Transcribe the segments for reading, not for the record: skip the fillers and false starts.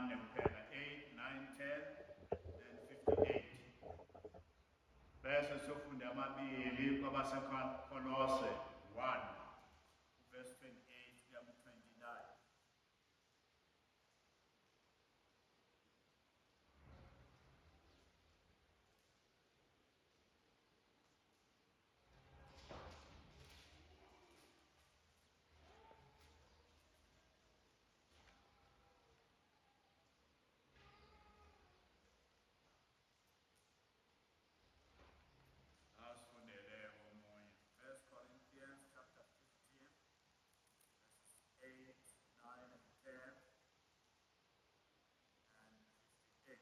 amane kuphela 8, 9, 10 and 58. Bese siyofunda amabili kwabaseKolose 1 verse 28 kuya ku-29. Asifundele omunye. 1 Corinthians chapter 15 verses 8, 9 and 10 and 58.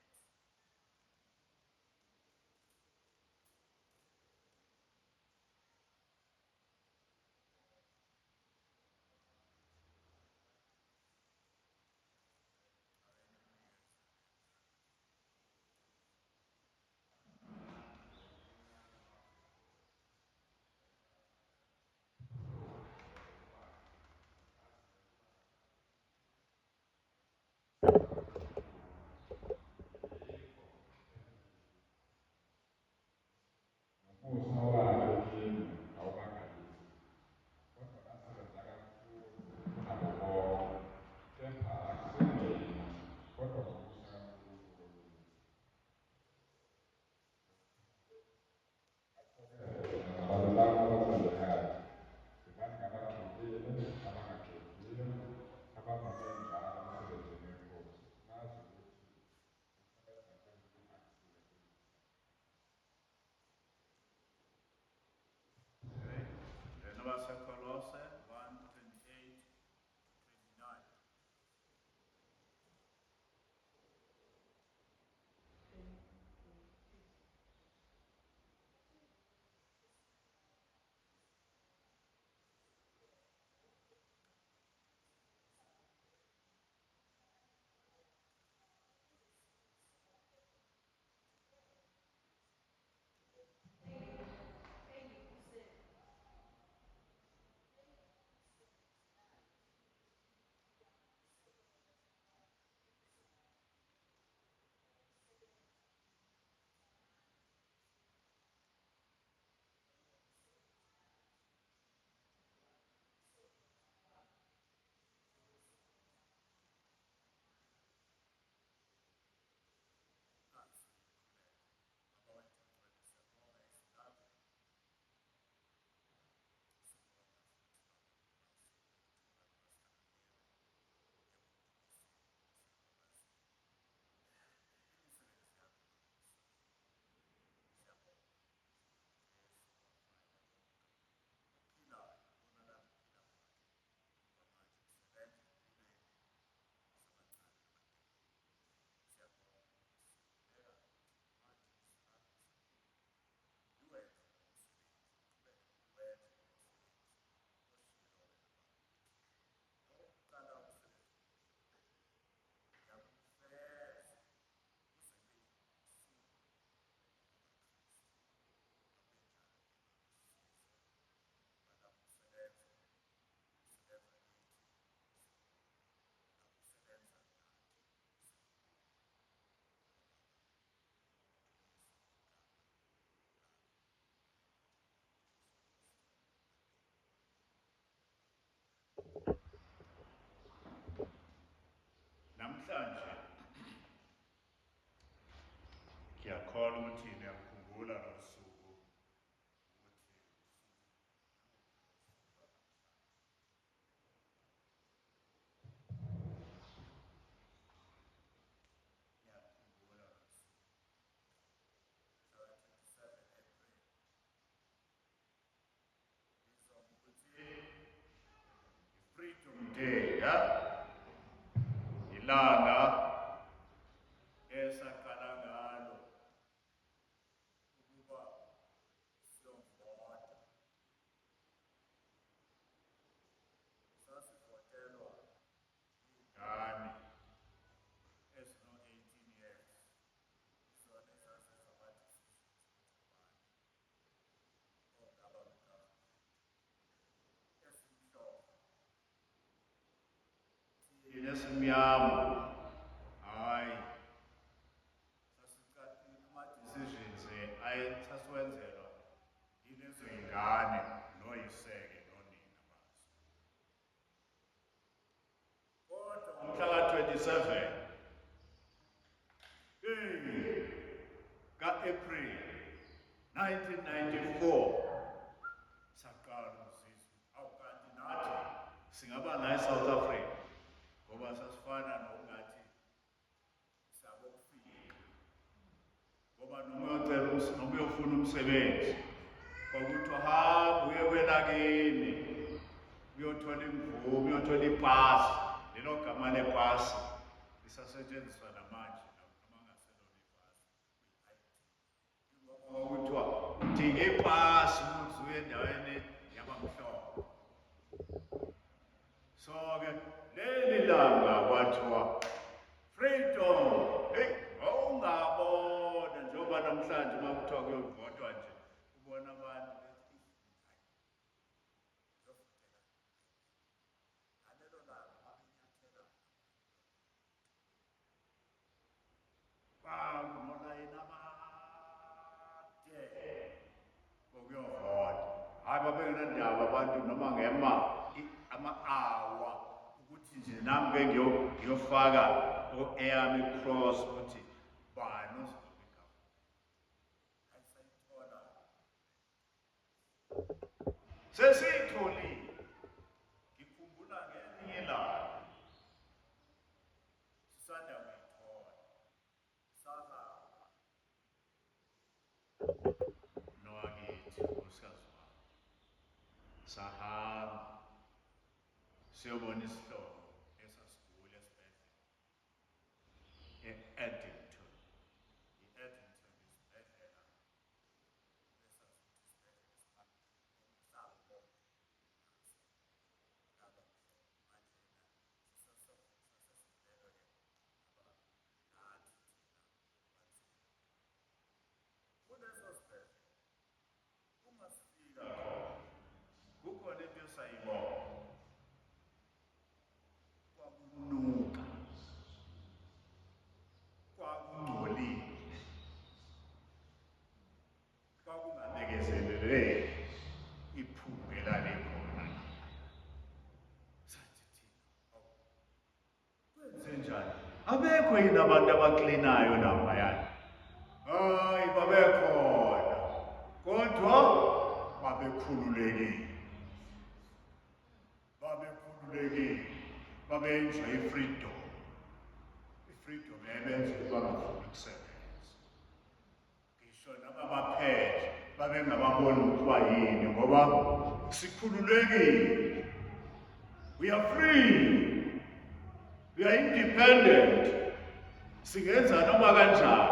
Then abaseKolose 1, 28 to 29. Namhlanje ngiyakholwa ukuthi niyakukhumbula lo suku ukuthi ngiyakukhumbula lo suku. So 27 April. Izwa ukuthi i-Freedom Day, ya? Ilanga esaqala ngalo ukuba siyovota. Sasivotelwa iy'ngane ezino-18 years. Zona ezazizama-decisions ukuthi ubani ongaba uGavana. Esimhlophe thina esimnyama sasiwenzelwa yilezo yingane noyiseke nonina bazo. Kodwa ngomhla ka-27 ka-April 1994 saqala umzizwe. Awukanti nathi singaba la eSouth Africa ngoba sasifana nokungathi sabokufika. Ngoba noma uyofuna umsebenzi kwakuthiwa hamba uye kwelakini uyothola imvume, uyothola ipasi. Lelo gama lepasi lisasetshenziswa namanje noma ngaselona ipasi. Kwakuthiwa udinga ipasi ukuthi uye endaweni yabamhlophe. So-ke leli langa kwathiwa freedom. Hey, wawungabona njengoba namhlanje uma kuthiwa kuyovotwa nje ubona abantu bethi ngalelo langa babenyathela kwakunolayini abade bokuyovota. Hhayi babengenandaba abantu noma ama-hour ukuthi nje nami ngiyofaka eyami cross ukuthi bani ozobika. Ayisayithola. Sesiyitholile. Ngikhumbula ngelinye ilanga sisanda kuyithola. Sahamba nowakithi unkosikazi wami. Sahamba siyobona isihlobo esasigula esibhedlela e-Addington. I-Addington isibhedlela kuleso sibhedlela uma sifika khona kukhona into esayibona. Kwakunuka, kwakungcolile, kwakungabekezeleleki iphunga elalikhona. Sathi thina, kwenze njani? Abekho yini abantu abaklinayo laphayana? Hayi, babekhona, kodwa babekhululekile. Babe-enjoy i-freedom. I-freedom yayibenza ukuthi bangafuni ukusebenza. Ngisho nababaphethe babengababoni ukuthiwa yini ngoba sikhululekile. We are free. We are independent. Singenza noma kanjani.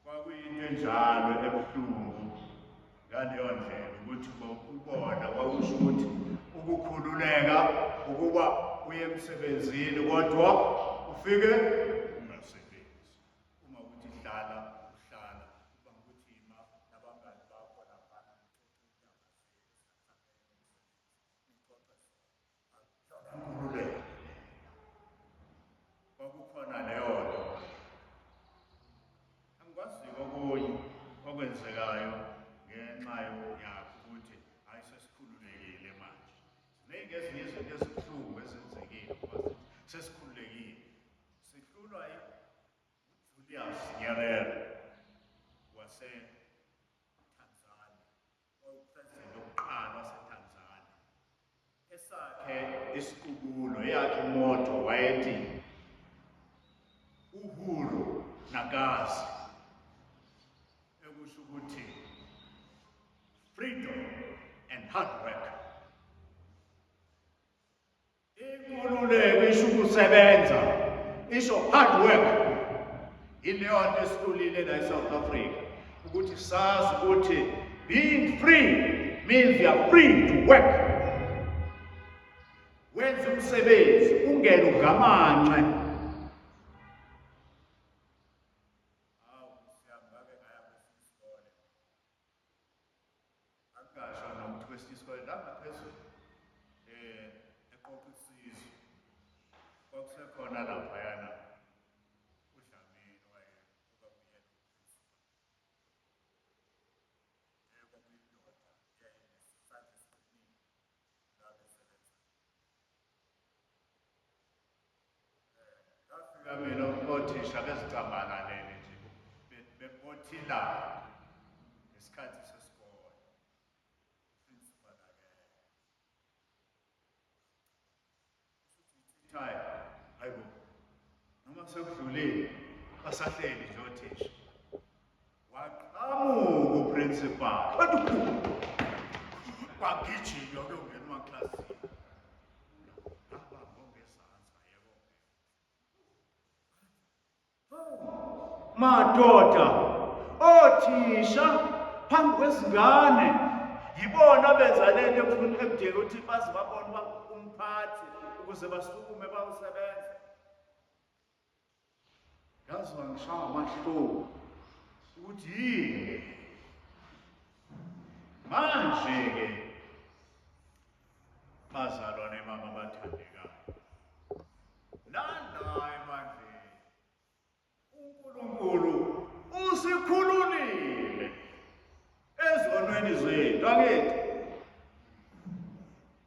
Kwakuyinto enjalo ebuhlungu ngaleyo ndlela ukuthi ubona kwakusho ukuthi ukukhululeka ukuba uye emsebenzini kodwa ufike ungasebenzi. Uma ukuthi uhlala uba ukuthi ima nabangani bakho laphana nkhululeka. Kwakukhona leyo nto. Angikwazi-ke okunye okwenzekayo ngenxa yakho ukuthi hayi sesikhululekile manje. Ziningi ezinye izinto ezibuhlungu ezenzekile ngoba sesikhululekile. Sihlulwa uJulius Nyerere wase-Tanzania, owayepresident wokuqala wase-Tanzania. Esakhe isiqubulo, eyakhe imoto wayethi Uhuru Nakazi, ekusho ukuthi freedom and hard work. Inkululeko isho ukusebenza, isho hard work. Ileyo nto esihlulile la eSouth Africa ukuthi sazi ukuthi being free means you are free to work. Wenza umsebenzi ungene ugamanxe. Isikole la ngaphezulu eqoqa isizwe kwakusekhona laphayana uDlamini Mina othisha bezicambalalele nje bebothilana ngesikhathi sesikole. Principal ake. Time hayibo. Noma sekudlulile basahleli nje othisha. Waqhamuka uprincipal. Kwagijinywa kuyongenwa eklasini. Madoda, othisha phambi kwezingane yibona benza lento ekufuneka ekudinga ukuthi baze babone uba umphathi ukuze basukume bawusebenza. Yazwa ngishaya amahloni ukuthi yini manje-ke bazalwane bami abathandekayo, lanaye manje uNkulunkulu usikhululile ezonweni zethu, angithi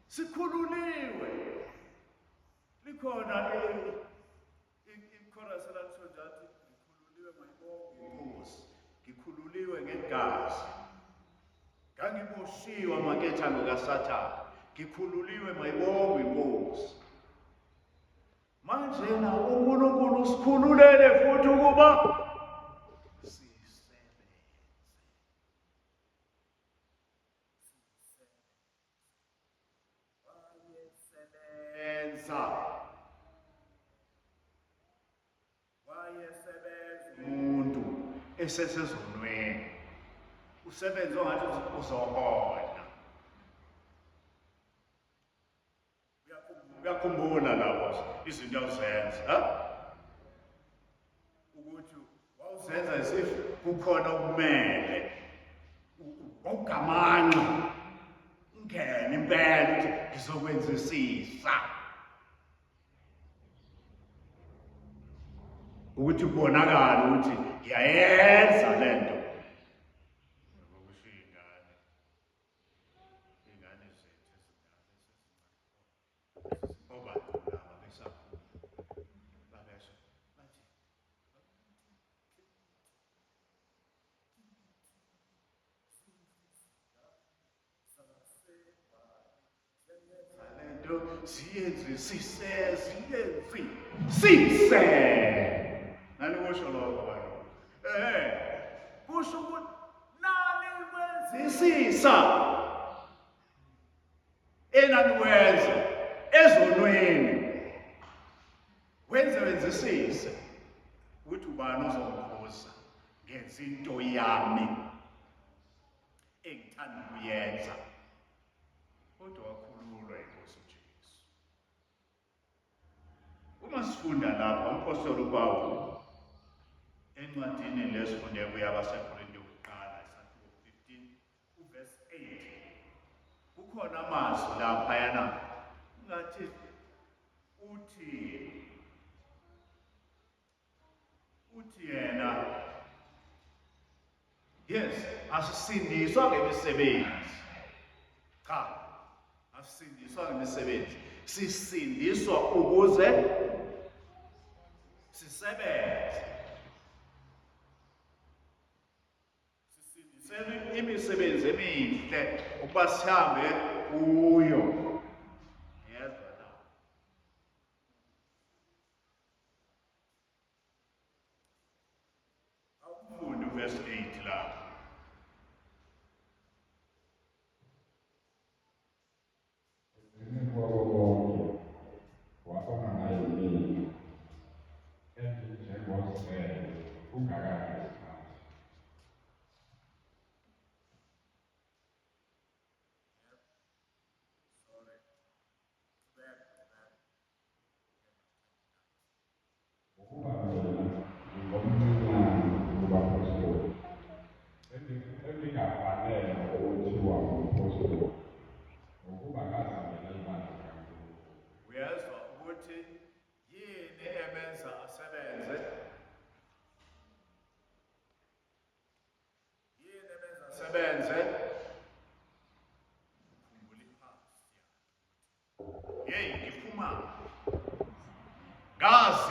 sikhululiwe. Likhona ichorus elalisho njathi ngikhululiwe mayibonge inkosi, ngikhululiwe ngegazi, ngangiboshiwe amakethango kaSathane, ngikhululiwe mayibonge inkosi. Manje na uNkulunkulu usikhululele futhi ukuba wayesebenza umuntu esesezonweni, usebenze ongathi uzohola. Uyakhumbula lapho izinto azizenza ukuthi wawuzenza isifu kukhona okumele ugamanxa ungene impela ukuthi ngizokwenzisisa ukuthi kubonakala ukuthi ngiyayenza lento. Ingane zethu sise nani kusho lokho bani? Kusho ukuthi nani wenzisisa enaniwenza ezonweni, wenzisise ukuthi ubani uzongikhoza ngenza into yami engithanda ukuyenza. Kodwa wakhululwa inkosi uJesu. Uma sifunda lapha umpostoli uPawulu encwadini lesifunde kuya abaseKorinte yokuqala isahluko 15 uverse 8, kukhona amazwi lapha yana ngathi uthi yena, yes, asisindiswa ngemisebenzi. Cha, asisindiswa ngemisebenzi, sisindiswa ukuze sisebenze. Sisindiswe imisebenzi emihle ukuba sihambe kuyo. Yezwa na awufundi uverse 8 lapha.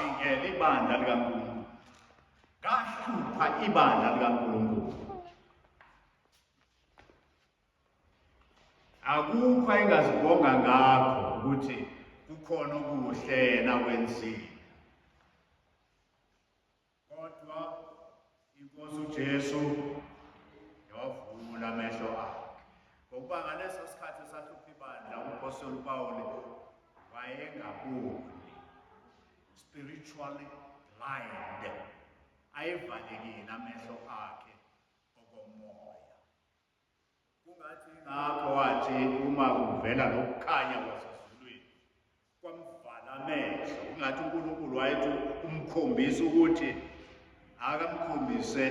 ngavikela ibandla likaNkulunkulu, ngahlupha ibandla likaNkulunkulu. Akukho engazibonga ngakho ukuthi kukhona okuhle yena kwenzile. Kodwa inkosi uJesu yavula amehlo akhe. Ngokuba ngaleso sikhathi esahlupha ibandla, umpostoli uPawuli wayengaboni, spiritually blind, ayevalekile amehlo akhe okomoya. Kungathi ngakho wathi uma kuvela lokukhanya kwasezulwini kwamvala amehlo, kungathi uNkulunkulu wayethi umkhombisa ukuthi akamkhombise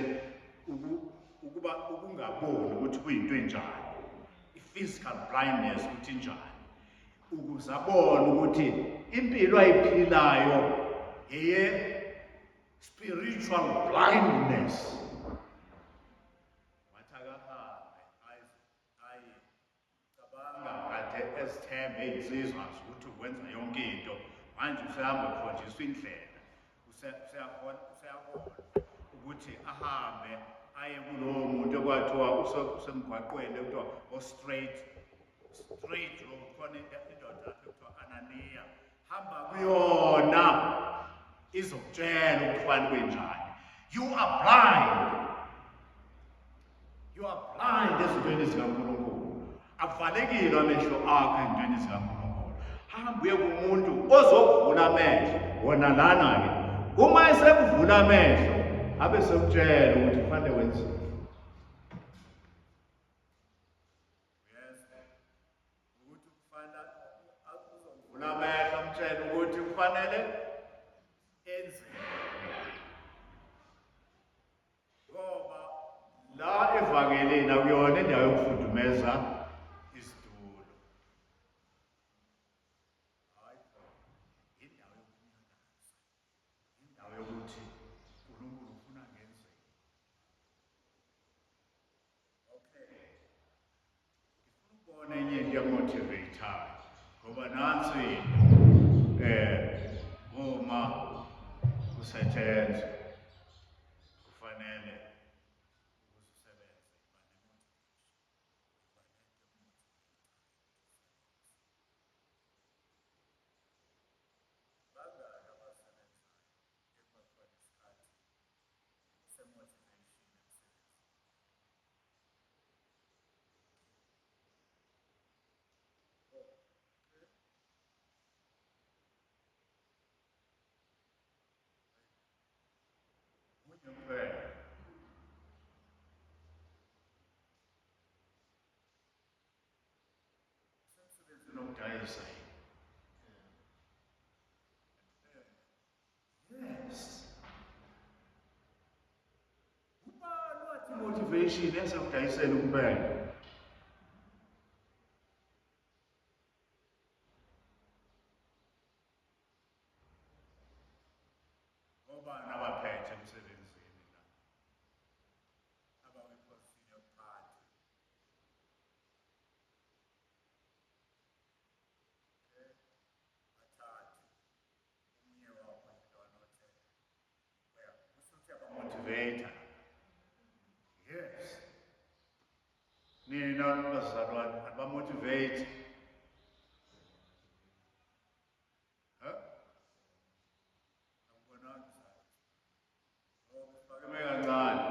ukuba ukungaboni ukuthi kuyinto enjani, i-physical blindness ukuthi njani, ukuze abone ukuthi impilo ayiphilayo yeye spiritual blindness. Ezithembe insizwa ukuthi ukwenza yonke into, manje usehamba kukhonjiswa indlela, useyabona ukuthi ahambe aye kulowo muntu okwathiwa usemgwaqweni ekuthiwa o-straight road, khona indoda ekuthiwa Ananiya, hamba kuyona izokutshela ukuthi fani kwenjani. You are blind ezintweni zikaNkulunkulu. Avalekile amehlo akho ezintweni zikaNkulunkulu. Hamba uye kumuntu ozokuvula amehlo. Wona lana-ke uma esekuvula amehlo abe sekutshela ukuthi kufanele wenzeni. Ukuthi kufanele uzovula amehlo amtshele ukuthi kufanele enzeni. Ngoba la evangelini akuyona indawo yokufudumeza isitulo. Hayi, indawo yokunyakaza, indawo yokuthi uNkulunkulu ufuna ngenzeni. Okay, ngifuna ukubona enye into emotivateayo, ngoba nansi uma kusetshenzwa kufanele yes. Ubani wathi motivation esakudayisela ukuphela? Obani abaphethe emsebenzini la? Abakwi-position yokuphatha. Motivator. Yes. Nina bazalwane abamotivate. Angibonanga mzala. Ngifake kancane.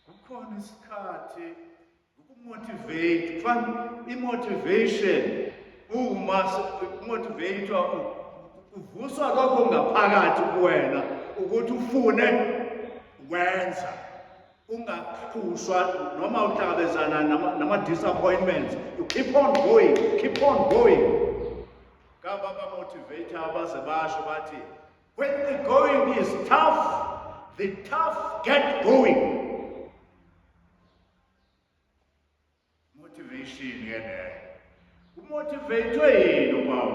Kukhona isikhathi ukumotivate, kufana imotivation uma motivator uvuswa lokho ngaphakathi kuwena ukuthi ufune wenza, ungakhushwa noma uhlangabezana nama-disappointments. You keep on going. Kaba ba-motivator abaze basho bathi, when the going is tough, the tough get going. Motivation yena. Umotivatwe yini uPaul?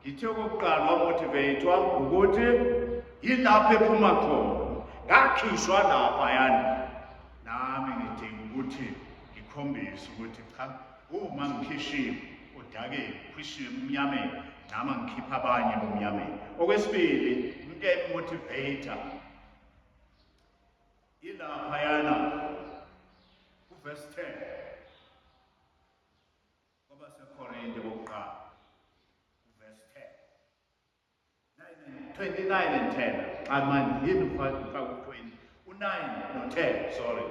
Ngithe okokuqala wamotivatwa ukuthi yilapho ephuma khona. Ngakhishwa lapha yani. Nami ngidinga ukuthi ngikhombise ukuthi cha, uma ngikhishiwe udake kwishiwe emnyameni, nama ngikhipha abanye bomnyameni. Okwesibili, into emotivator ilaphayana kuverse 10 kwabaseKorinte bokuqala, kuverse 10, 29 and 10. Amani yini mfaka u-20, u-9 no-10, sorry.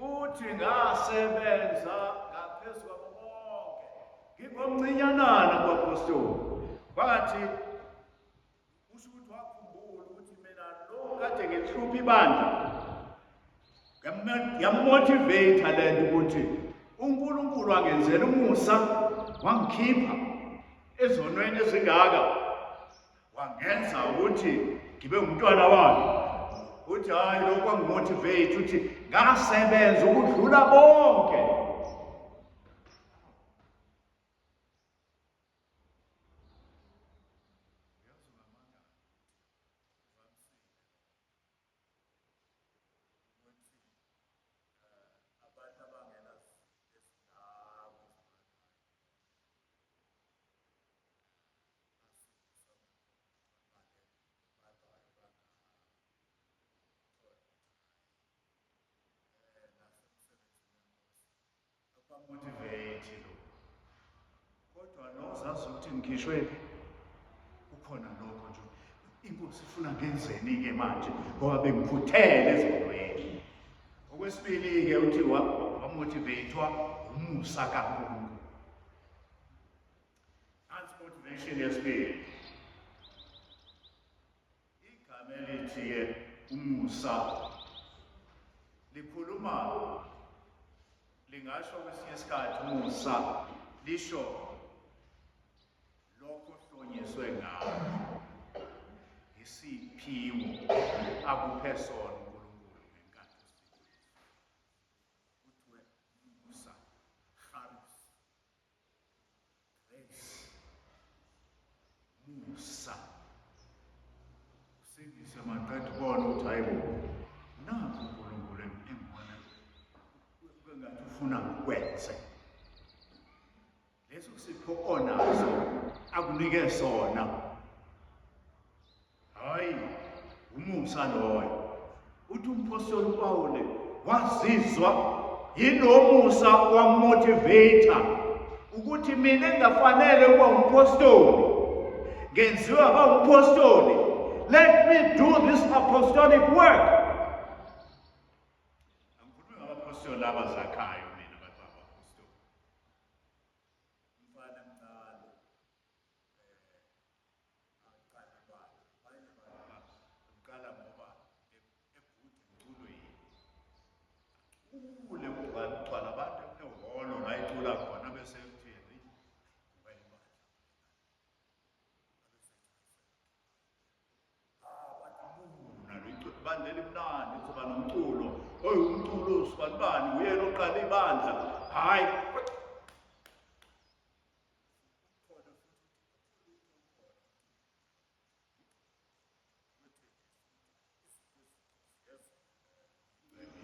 Uthi ngasebenza ngaphezu kwabo bonke ngingomncinyanana kwapostoli. Kwathi usho ukuthi wakhumbula ukuthi mina lo kade ngihlupha ibandla, yamotivate le nto ukuthi uNkulunkulu wangenzela umusa, wangikhipha ezonweni ezingaka, wangenza ukuthi ngibe umntwana wakhe. Uthi hayi lokho kwangimotivate ukuthi ngasebenza ukudlula bonke. Motivate lo. Kodwa nozazi ukuthi ngikhishwe kukhona lokho nje. Inkosi ifuna ngenzeni-ke manje ngoba bengiphuthele ezonweni. Okwesibili-ke uthi wamotivatwa umusa kaNkulunkulu. Nansi motivation yesibili. Igama elithi-ke umusa likhuluma, lingasho kwesinye isikhathi umusa lisho lokho ohlonyiswe ngakho, isiphiwo akuphe sona uNkulunkulu ngenkathi kuthiwe umusa, charis, grace, musa. Usindise maqeda ubona ukuthi hayi bo, nakho uNkulunkulu engibona engathi ufuna ngikwenze. Leso sipho onazo akunike sona, hayi umusa loyo. Uthi umpostoli uPawule wazizwa yinomusa wamotivator ukuthi mina engafanele ukuba umpostoli ngenziwa ba umpostoli. Let me do this apostolic work. Angikhulumi ngabapostoli abazakhayo mina abantu abapostoli. Umfana mncane uqala ngoba ebhuti emculweni ugcwala abantu ehholo la icula khona bese ekutheni ibandla elimnandi kuzoba nomculo, oyi umculo usibanibani uyena oqala ibandla, hayi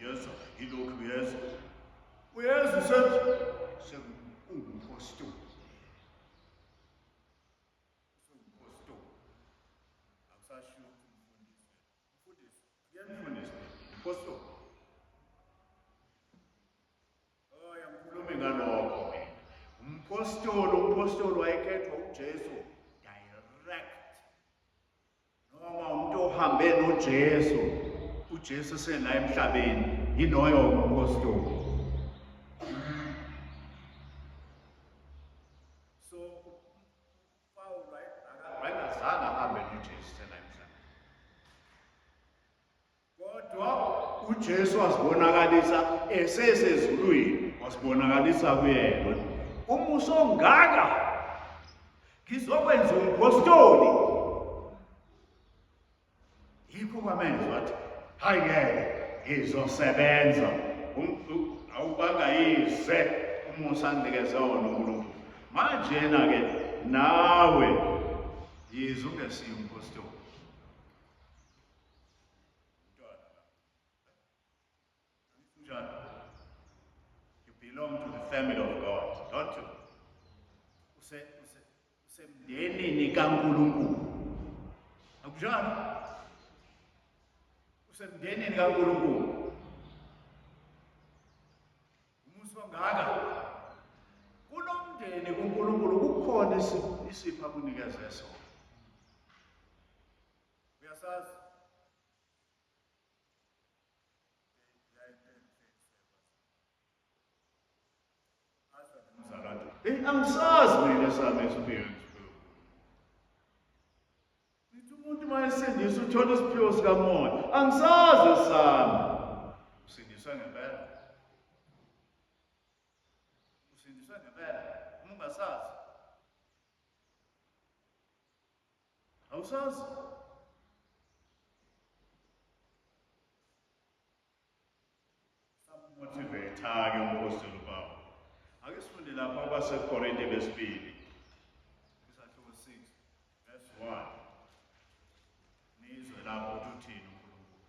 yeza ilokhu yeza uyeza sengungumphostoli. Akusashiwo umfundisi umpostoli. Angikhulumi ngalokho mina. Umpostoli wayekhethwa uJesu direct, noma umuntu ohambe noJesu, uJesu sela emhlabeni, yinoyo umpostoli. So Paul wayengazange ahambe noJesu sela emhlabeni. uJesu wasibonakalisa esesezulwini, wasibonakalisa kuyena. Umusa ongaka ngizokwenza umpostoli. Yikho kwamenza wathi hayi ngeke izosebenza. Awubangayize umusa andinikeze wona uNkulunkulu. Manje-ke nawe yize ungesiye umpostoli. You belong to the family of God, don't you? Usemndenini kaNkulunkulu. Akunjalo? Usemndenini kaNkulunkulu. Umusa ongaka. Kulo mndeni kuNkulunkulu kukhona isipho akunikeze sona. Uyasazi? Angisazi mina sami isiphiwo. Nithi umuntu uma esindiswa uthola isiphiwo sikamoya. Angisazi sami. Usindiswa ngempela. Usindiswa ngempela. Uma ungasazi. Awusazi? Samotivate-ke umpostoli Paul. Ake sifunde lapha kwabaseKorinte besibili. Isahluko 6 verse 1. Nizwe lapho uthini uNkulunkulu.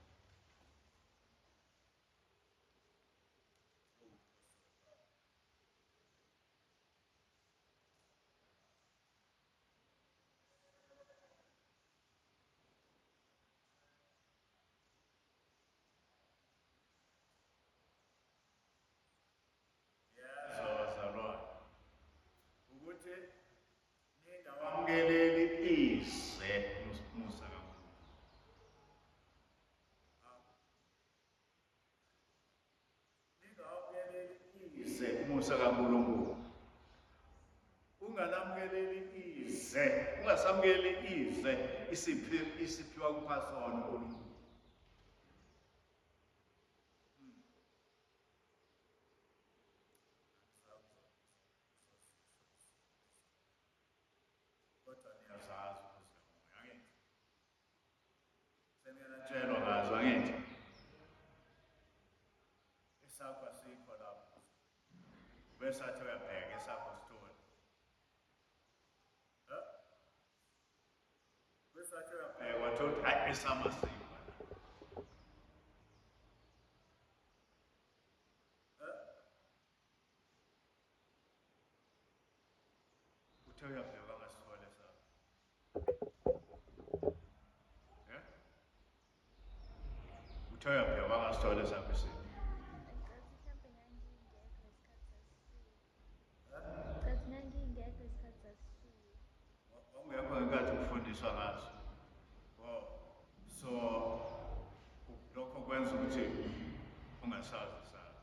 Umusa kaNkulunkulu. Ungalamukeleli ize, ungasamukeli ize isiphiwa kuphasona uNkulunkulu. Kodwa niyazazi ukuthi angithi. Seniyatshela ngazo angithi. Esakho asikho lapho. Besathi uyabheka esapostoli. Besathi uyabheka wathi hayi esamasiko. Uthe uyabheka ngasithole sakho. Uthe uyabheka ngasithole sakho isiphi. Ukufundiswa ngazo. So lokho kwenza ukuthi ungasazi sana.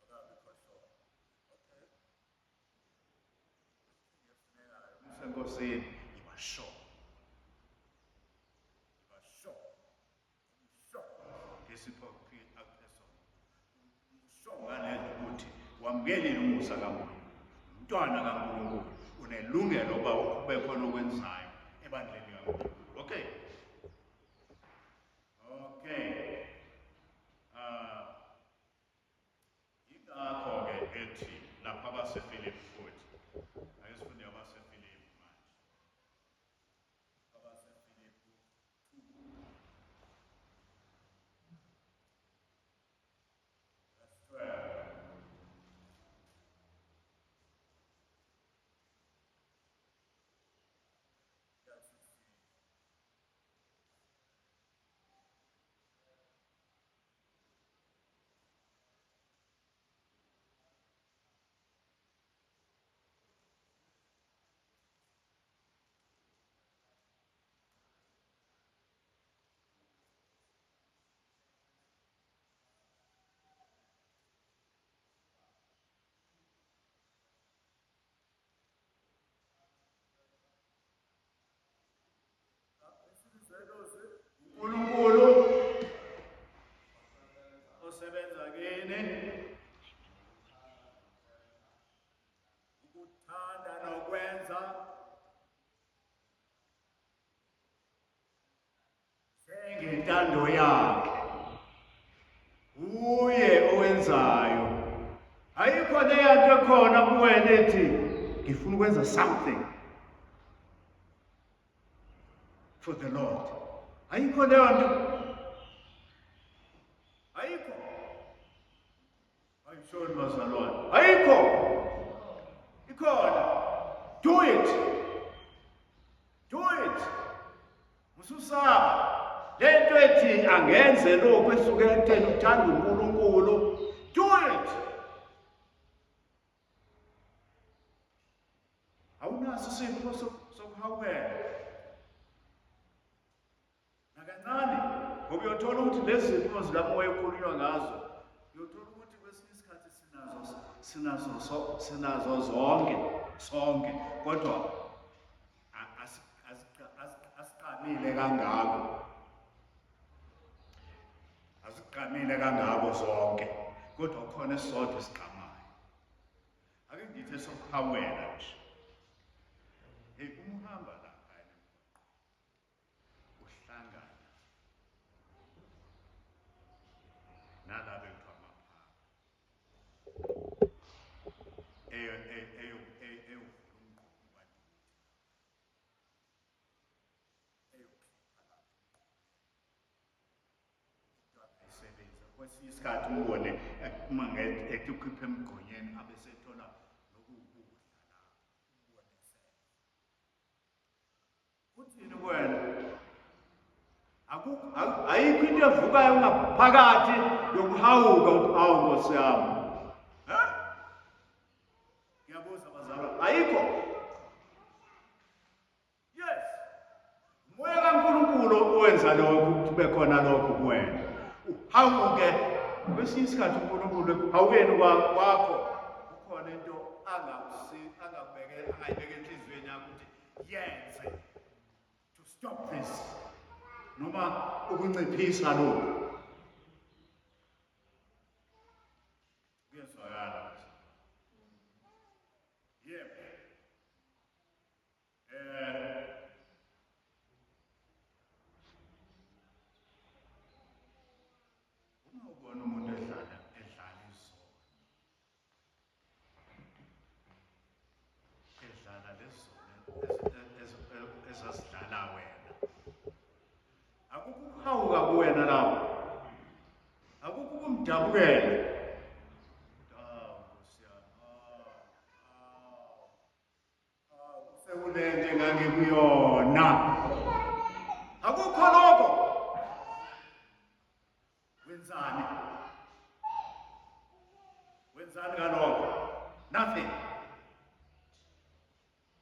Okay. Usenkosini, you are sure. You are sure. Sure. Ngesipho akuphezulu. Sure ngale ukuthi wamkelile umusa kaNkulunkulu. Umntwana kaNkulunkulu unelungelo uba ube khona okwenzayo ebandleni kaNkulunkulu. Okay. Okay. Yingakho-ke ethi lapha abaseFilipi futhi. Ake sifunde abaseFilipi manje. AbaseFilipi 2. Verse 12. ngentando yakhe. Uye owenzayo. Ayikho leyanto ekhona kuwena ethi ngifuna ukwenza something for the Lord. Ayikho leyo nto. Ayikho. Ayishoni bazalwane. Ayikho. Ikhona. Do it. Do it. Ususaba. Lento ethi angenze lokho esuke ekutheni uthanda uNkulunkulu. Do it. Awunaso isipho sokuhawela. Nakancane ngoba uyothola ukuthi lezi zipho zilapho wayekhulunywa ngazo, uyothola ukuthi kwesinye isikhathi sinazo sonke kodwa asiqamile kangako. Asiqamile kangako zonke kodwa khona esisodwa esiqamayo. Ake ngithi sokuhawela nje. Umhamba la kanye uhlangana nalabo ekuthiwa amaphanga ayisebenza kwesinye isikhathi umbone uma ethi ukhiphe emgqonyeni abesethola uthini wena? Ayikho into evukayo ngaphakathi yokuhawuka ukuthi awu Nkosi yami. Ngiyabuza bazalwane. Ayikho. Yes. Umoya kaNkulunkulu owenza lokho kube khona lokho kuwena. Uhawuke kwesinye isikhathi uNkulunkulu ekuhawukeni kwakho kukhona into angayibeke enhliziyweni yakho ukuthi yenze. Stop this. Noma ukunciphisa lokho. Kuyezwakala. Yebo. Uma ubona umuntu edlala izona. Edlala lezona ezasidlala wena. Akukuhawuka kuwena lapho. Akukumdabukela. Nkosi yami. Sekulento engangikuyona. Akukho lokho. Wenzani? Wenzani ngalokho? Nothing.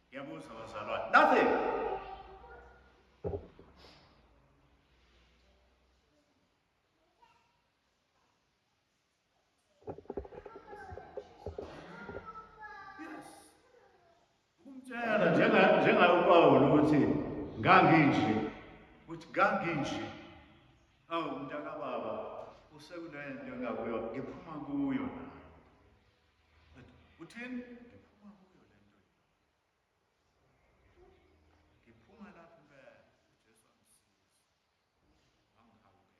Ngiyabuza bazalwane. Nothing. Njengayo uPawulu ukuthi nganginje awu mntakababa usekulento engakuyo ngiphuma kuyo na uthini ngiphuma kuyo lento ngiphuma lapho impela uJesu angihawukela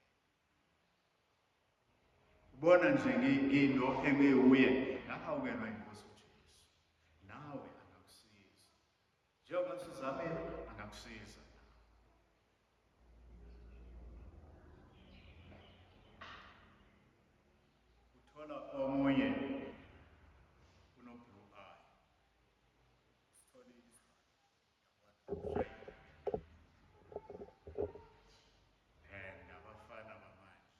ubona nje nginto engiwuye ngahawukelwa inkosi uJesu nawe njengoba sizamile angakusiza. Uthola omunye uno-blue eye. Sithole abafana bamanje.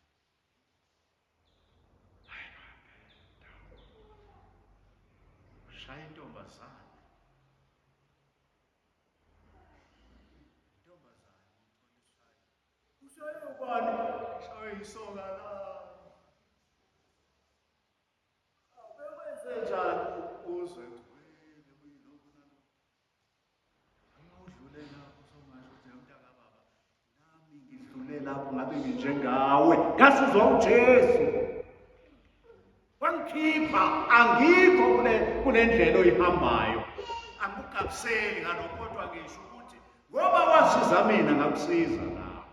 Ushaya intombazana. Ushaye ubani? Ushaye isoka la. Abewenze njani uzwe kuyilokhu nalokhu. Angudlule lapho songasho ukuthi mntakababa nami ngidlule lapho ngabe nginjengawe. Ngasizwa uJesu. Wangikhipha angikho kule ndlela oyihambayo. Angukabuseli ngalokho kodwa ngisho ukuthi ngoba wasiza mina ngakusiza nawe.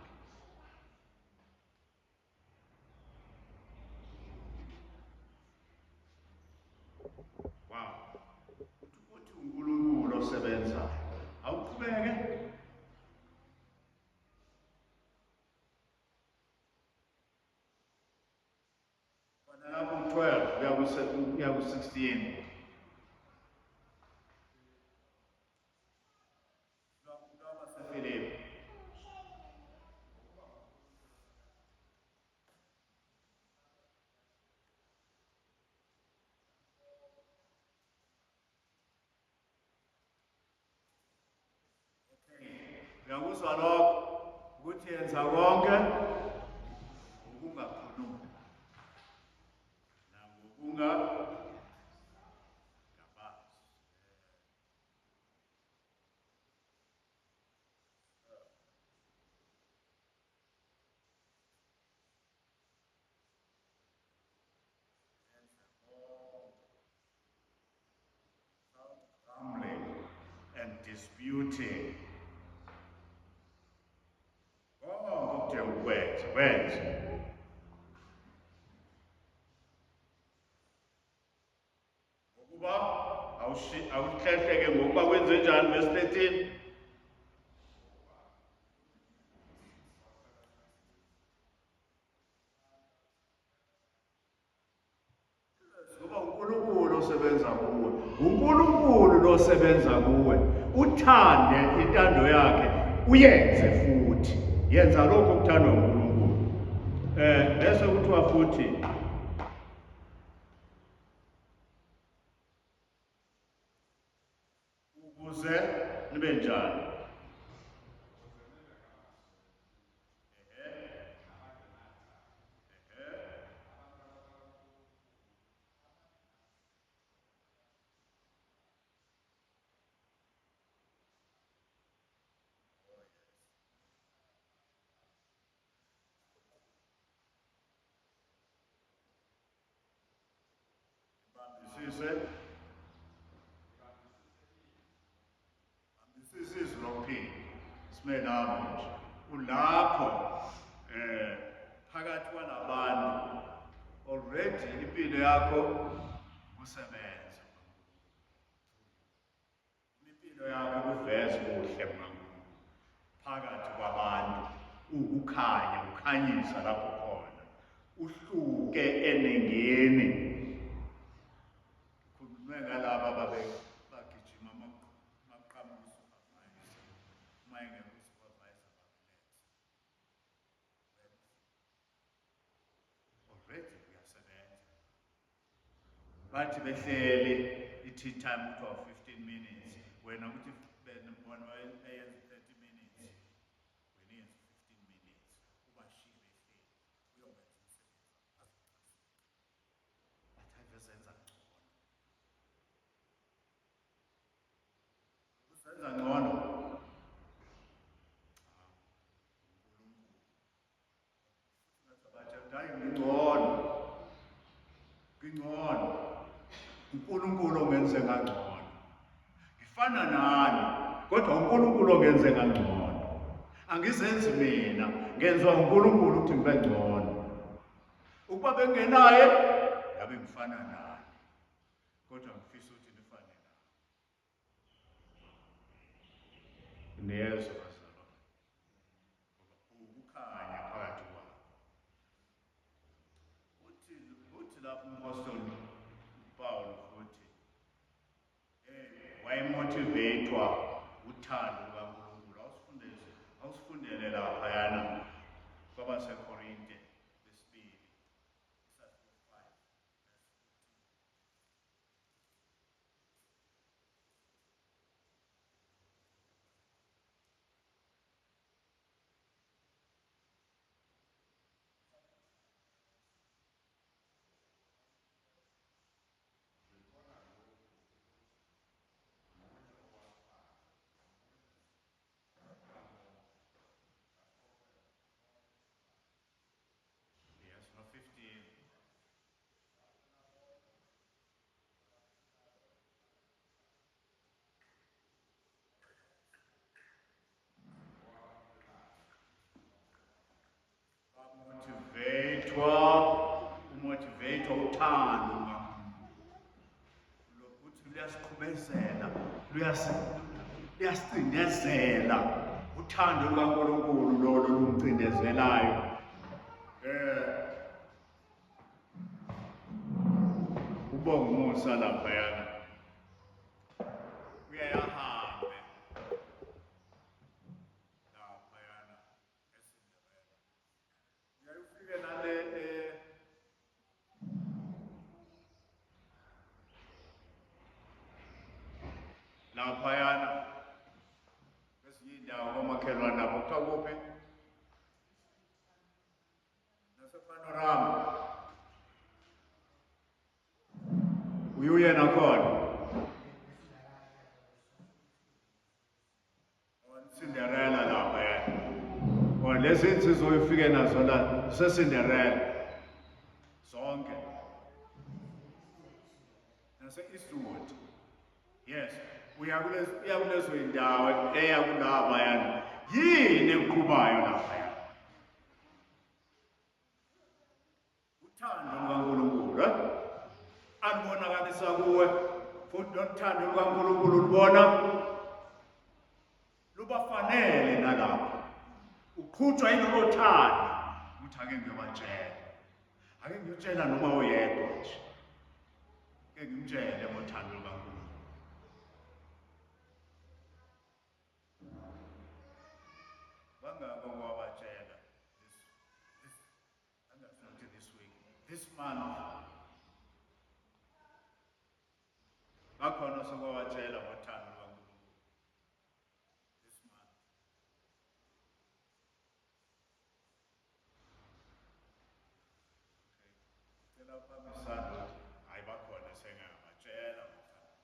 osebenzayo. Awuqhubeke. Khona lapho 12 kuya ku-16. Lwabasefilipi. Uyakuzwa lokho ukuthi yenza konke ukungakhulumi nangokungabazi. Grumbling and disputing. Konke ukwenza wenze. Ngokuba awuhlehleke ngokuba kwenze njani verse 13. Ngoba uNkulunkulu osebenza kuwe. uNkulunkulu losebenza kuwe. Uthande intando yakhe uyenze futhi. Yenza lokho okuthandwa uNkulunkulu. Bese kuthiwa futhi ukuze nibe njani. Ambisizwe lokuphila sime nabo nje ulapho phakathi kwalabantu already impilo yakho kusebenza, impilo yakho kuveze ubuhle bukaNkulunkulu phakathi kwabantu, ukukhanya ukhanyisa lapho khona, uhluke eningini. Khulunywe ngalaba bagijima maqhamuka usupervisor uma engekho usupervisor already uyasebenza. Bathi behleli i-tea time kuthiwa 15 minutes, wena ukuthi bona eyenza 30 minutes, wena yenza 15 minutes, ubashiye behleli uyowenza umsebenzi bathi avezenza ngcono. Usenza ngcono ngingcono uNkulunkulu ongenze ngangcono. Ngifana nani kodwa uNkulunkulu ongenze ngangcono. Angizenzi mina, ngenzwa uNkulunkulu ukuthi ngibe ngcono. Ukuba bengenaye ngabe ngifana nani kodwa ngifisa ukuthi nifane nami. Niyezwa bazalwane, ukukhanya phakathi kwabo. Uthi lapho umpostoli Paul futhi wayemotivatwa uthando lukaNkulunkulu. Awusifundele laphayana kwabaseKorinte lesibili. Yes, no 15. Umotivatwa uthando lokuthi luyasiqhubezela luyasicindezela uthando lukaNkulunkulu lolo lumcindezelayo. Ubonga umusa laphayana uyayahambe laphayana eSindebele uyayufike nale laphayana kwezinye indawo komakhelwane nabo kuthiwa kuphi nasePanorama uyuye nakhona Cinderella laphayana lezi insizwa uyifike nazo la seCinderella zonke nase-Eastwood. Yes, uya kulezo indawo eya kulaphayana. Yini ekuqhubayo laphayana? Uthando lukaNkulunkulu alubonakalisa kuwe, futhi nothando lukaNkulunkulu lubona lubafanele nalapha. Uqhutshwa yilolo thando ukuthi ake ngiyobatshela, ake ngiyotshela noma oyedwa nje, ake ngimtshele ngothando lukaNkulunkulu. Bangaka wabatshela this week, this month, bakhona sokubatshela ngothando lukaNkulunkulu this month. Cela uphamisana ukuthi hayi bakhona sengabatshela ngothando.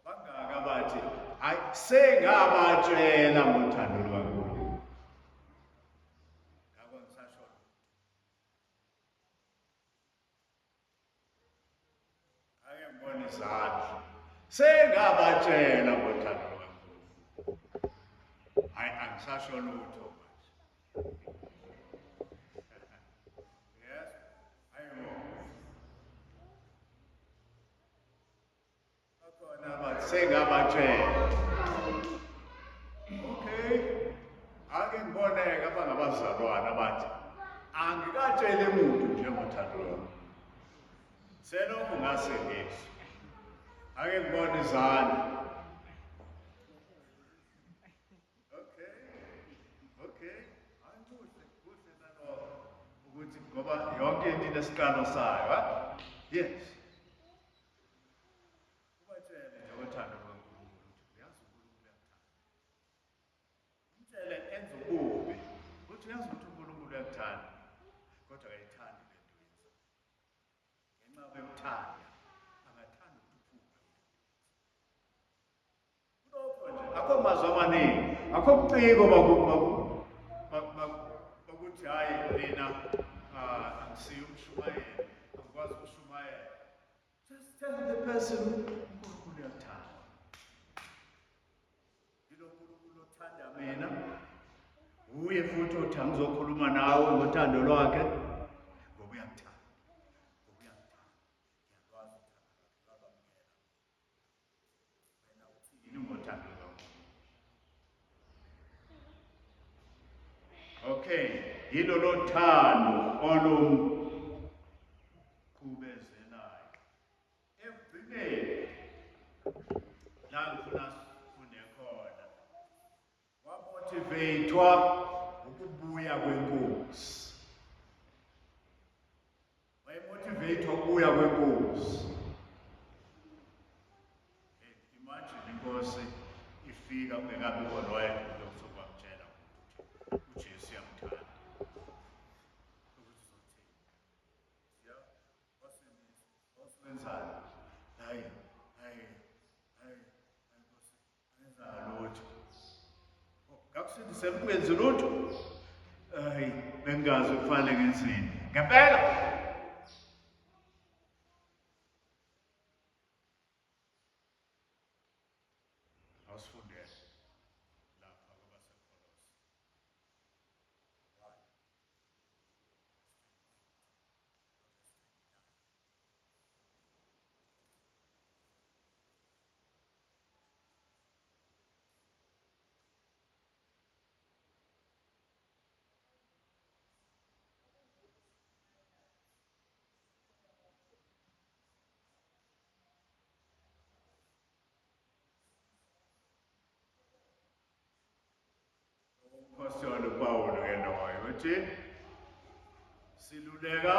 Bangaka bathi hayi sengabatshela ngothando lukaNkulunkulu. Ngakho ngisasho ake ngibone izandla. Sengabatshela ngothando lukaNkulunkulu. Hayi angisasho lutho manje. Yes, ayibo. Bakhona abathi sengabatshela. Okay, ake ngiboneke abangabazalwane abathi angikatshele muntu nje ngothando lwami. Selokhu ngasengizwa. Ake ngibone izandla. Okay. Hayi kuhle nalokho ukuthi ngoba yonke into inesiqalo sayo, ha? Yes. Ubatshele nje ngothando lukaNkulunkulu ukuthi uyazi uNkulunkulu uyakuthanda. Umtshele enze ububi ukuthi uyazi ukuthi uNkulunkulu uyakuthanda kodwa akayithandi le nto yenzayo. Ngenxa yokuthanda angathanda ukuthi uphume. Kulokho nje akho mazwi amaningi, akho buciko bakuthi hayi mina angisiyo umshumayeli, angikwazi ukushumayela. Just tell the person uNkulunkulu uyakuthanda. Yilo uNkulunkulu othanda mina, uye futhi othi angizokhuluma nawe ngothando lwakhe ngoba uyakuthanda. Ngiyakwazi uthando lwakhe wena uthini ngothando lwakho. Okay, yilo lo thando olumqhubezelayo. Ekugcineni la ngifuna sifunde khona wamotivatwa ukubuya kwenkosi. Wayemotivatwa ukubuya kwenkosi. Imagine inkosi ifika ungekabi khona wayedwa lokuzokwamtshela ukuthi uJesu uyamthanda. Ukuthi uzothini? Ya, wasenzani? Hayi, Nkosi, angenza lutho. Ngakusindisa ukwenza lutho? Hayi, bengazi ukufanele ngenzini. Ngempela Pastor Paulo ke loyo uthi siluleka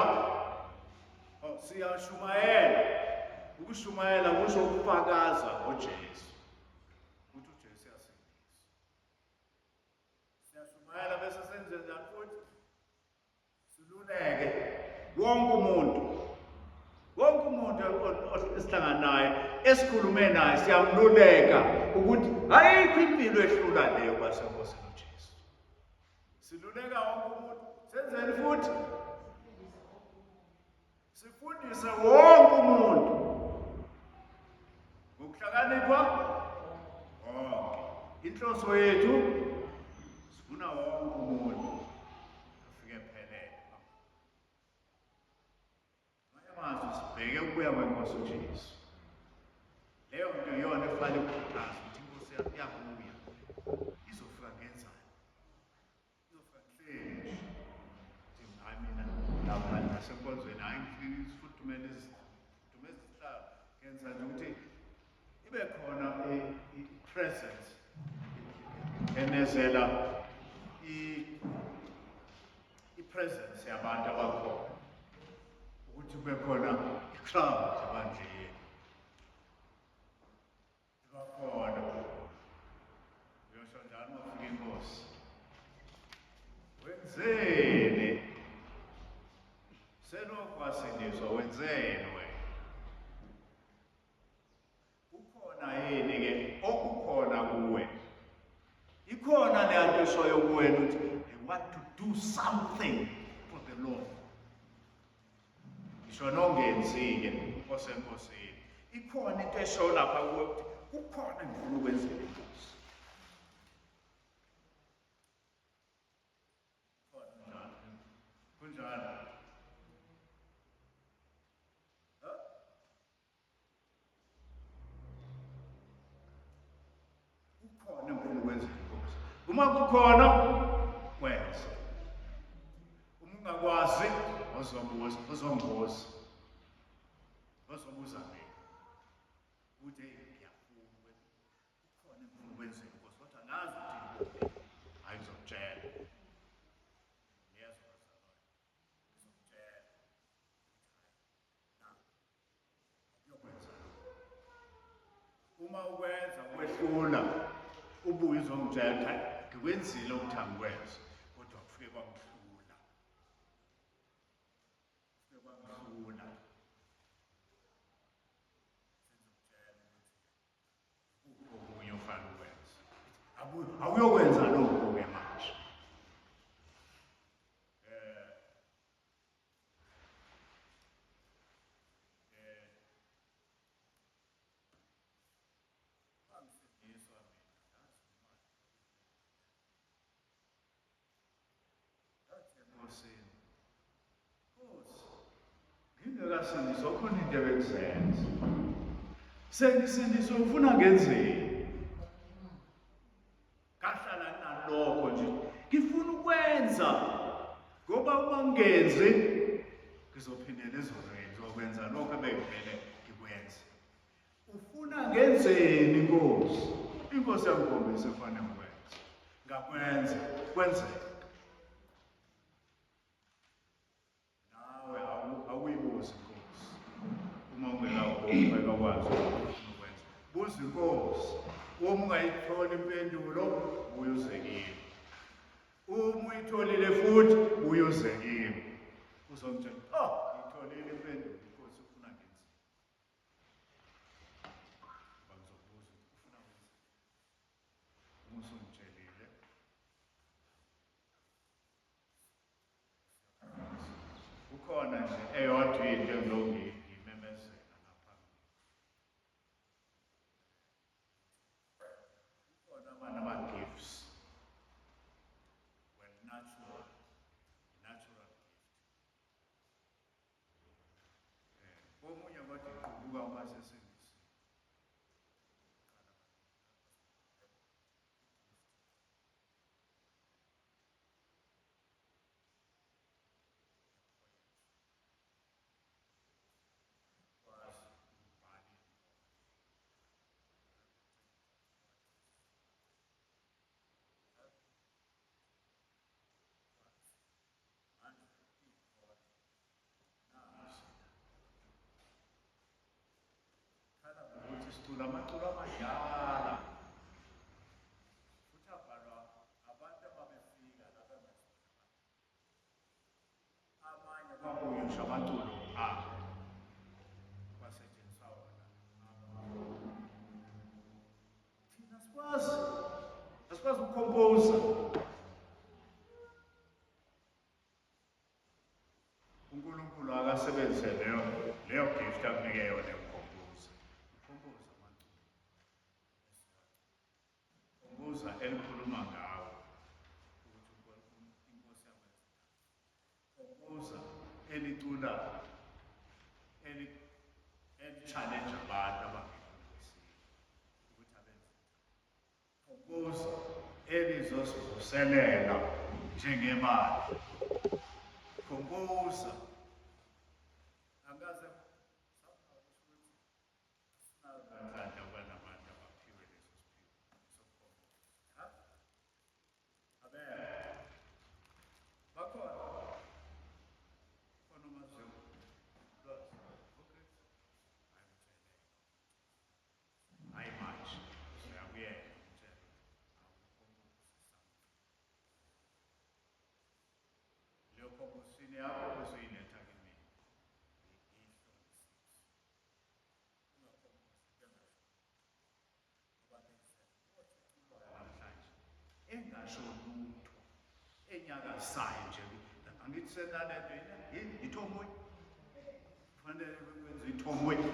siyashumayela. Ukushumayela kusho ukufakaza ngoJesu. Uthi uJesu uyasindisa. Siyashumayela bese senze njani futhi? Siluleke wonke umuntu esihlangana naye esikhulume naye siyamluleka ukuthi ayikho impilo ehlula leyo basenkosini uJesu. Siluleka wonke umuntu senzeni futhi? Sifundise wonke umuntu ngokuhlakanipha wonke. Inhloso yethu sifuna wonke umuntu afike ephelele. Manje sibheke ukubuya kwenkosi uJesu. Leyo nto iyona efanele ukukhuthaza ukuthi inkosi iyabuya. Izofika ngenzani? Izofika kuhleli. Hayi mina lapha nasenkonzweni hayi ngifudumele izihlalo ngenza nje ukuthi ibe khona i-presence enezela i-presence yabantu abakhona ukuthi kube khona i-crowd ebandleni ibakhona. Uyosho njalo uma kufika inkosi wenzeni selokhu wasindiswa wenzeni wena? Ukhona yini ke okukhona kuwe? Ikhona le nto eshoyo kuwena ukuthi I want to do something for the Lord. Ngisho nongenzi-ke osenkosini. Ikhona into eshoyo lapha kuwe ukuthi kukhona engifuna ukwenzela inkosi. Kunjani? Kukhona engifuna ukwenzela inkosi. Uma kukhona kwenza. Uma ungakwazi uzombuza mina ukuthi ngiyafuna kukhona engifuna ukwenzela inkosi kodwa ngazi ukuthi hayi ngizokutshela. Uma ukwenza kwehlula ubuye uzongitshela ngikwenzile ukuthi angikwenze kodwa kufike kwangihlula. Sengizokutshela ukuthi okunye ufanele ukwenza. Awuyokwenza lokho-ke manje. Ngingakasindiswa khona into ebekuzenza. Sengisindiswa ufuna ngenzeni? Ngahlala nalokho nje. Ngifuna ukwenza ngoba uma ngingenzi ngizophindela ezoreni ngizokwenza lokho ebengivele ngikwenze. Ufuna ngenzeni inkosi? Inkosi yangikhombisa efanele ngikwenze. Ngakwenza kwenzeka. Awuyibuzi inkosi uma ungekakwazi ukwenza. Buza inkosi. Uma ungayitholi impendulo ubuye kimi. Uma uyitholile futhi ubuye kimi. Uzongitshela ngiyitholile impendulo inkosi ufuna ngenzeni. Bakuzobuza ufuna ngenzeni. Uma usungitshelile ukhona nje eyodwa into engilongimemezela lapha. Ukhona ama-gifts. Well, natural gift. Omunye kodwa iqhubuka uma sesingisi. sicula amaculo amadala futhi abhalwa abantu ababefika abanye bakuyisho amaculo abo kwasetshenziswa wona thina asikwazi ukukhompoza. uNkulunkulu akasebenzise leyo gift akunike yona yokukhompoza. Ukhompoza amaculo khompoza elikhuluma ngawo ukuthi inkosi yakwenza, khompoza elicula eli-challenge abantu abangekho enkosini ukuthi abenze, khompoza elizosivuselela njengemali, khompoza angaze singathanda ukuba nabantu abaphiwe leso siphiwo sokukhompoza. Bakhona onomaziyo hayi manje siyakuyena umtshela leyo khomposini yakho uzoyiletha kimi namhlanje engasho lutho enyakasayo nje angithi senalento yini ithomoyi kufanele kwenze ithomoyi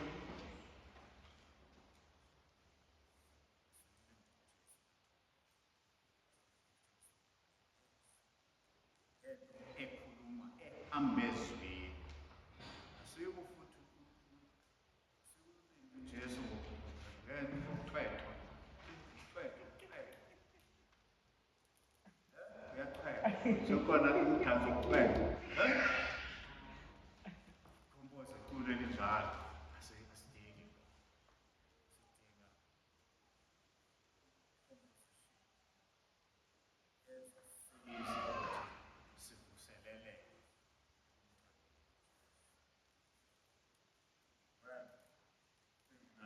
ekhuluma ehambezweni asikho futhi uJesu ngethwethwa sokhona umdanso wokuthwetha khompoza iculo elinjalo asidingi sivuselele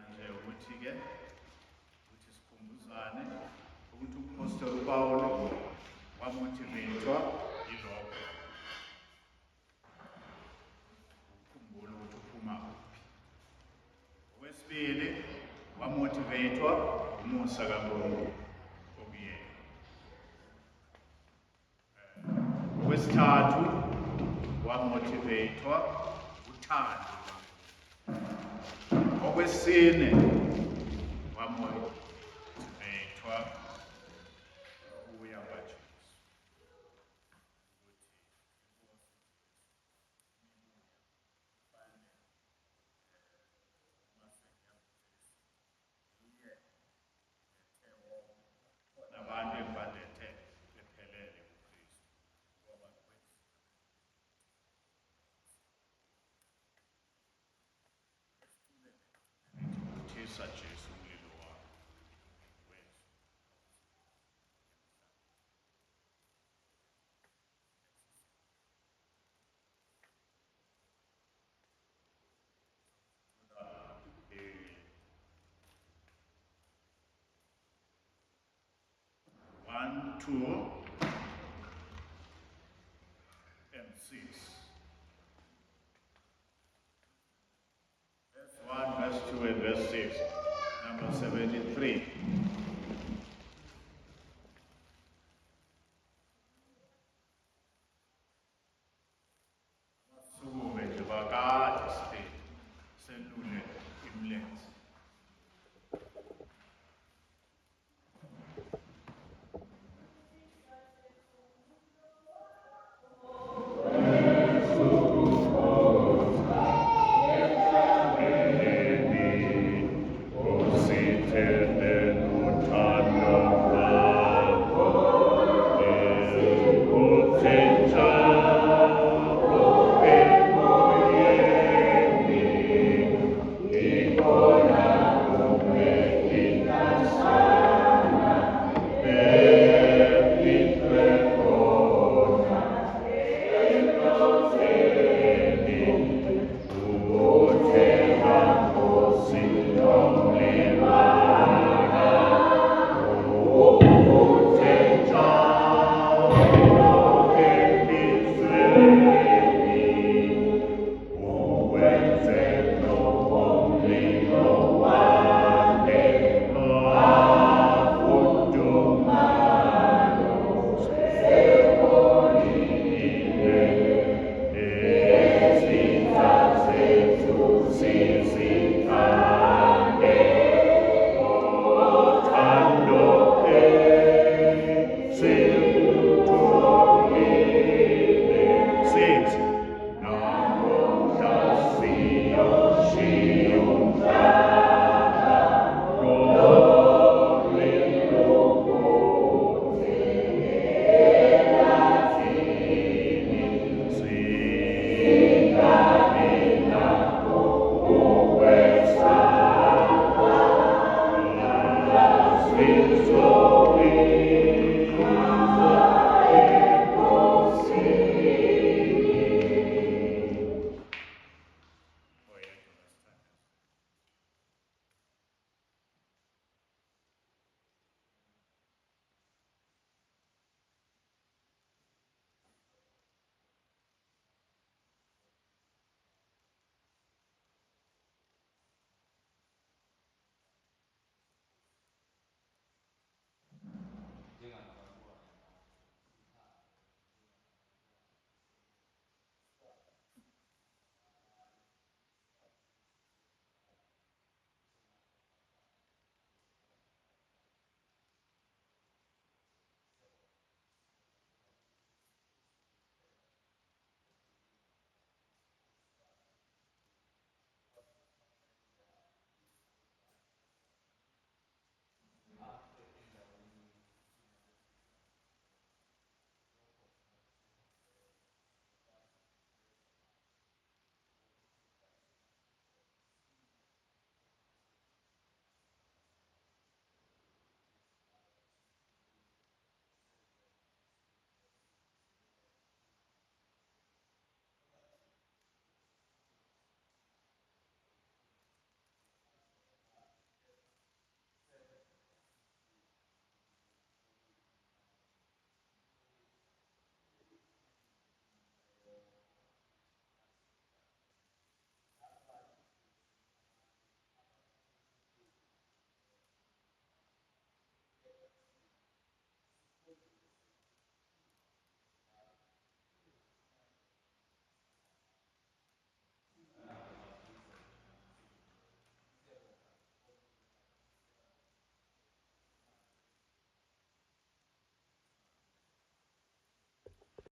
nje ukuthi-ke ukuthi sikhumbuzane ukuthi uPostoli uPawulu wamotivethwa yilokho. Ukhumbule ukuthi uphuma kuphi. Okwesibili, wamotivethwa umusa kaNkulunkulu okuyena. Okwesithathu, wamotivethwa uthando lwaNkulunkulu. Okwesine, wamotivethwa ukuya kwaJesu. Nabantu embalethe bephelele kuKristu ngoba uthisa Jesu umlilo wakho wethu. 1, 2, and 6. Verse 1, verse 2, and verse 6. Number 73.